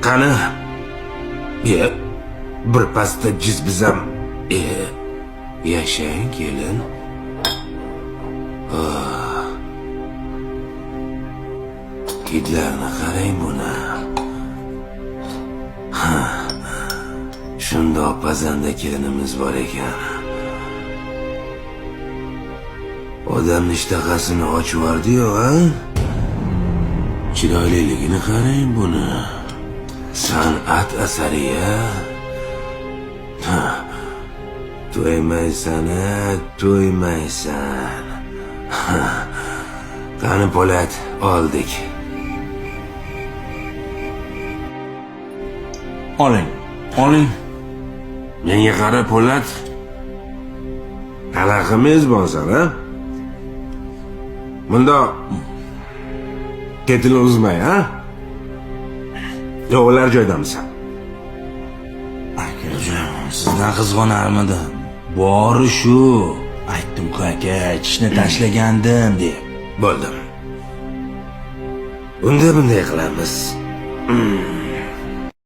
Qani? Bir pasda jiz bizam. Yashang kelin. Hidlarni qarang buni. Shundoq pazanda kelinimiz bor ekan. Odamning ishtahasini ochib yubordi-yu, ha? Chiroyliligini qarang buni. San'at asari-ya. To'ymaysan. Qani Po'lat, oldik. Oling. Menga qara Po'lat. Qanaqa mezbonsan, ha? Bundoq ketini uzmay, ha? Yo'qlar joydamisan. Akajon, sizdan qizg'onarmidim. Bori shu. Aytdim-ku aka, ishni tashlagandim deb. Bo'ldim. Bunday qilamiz.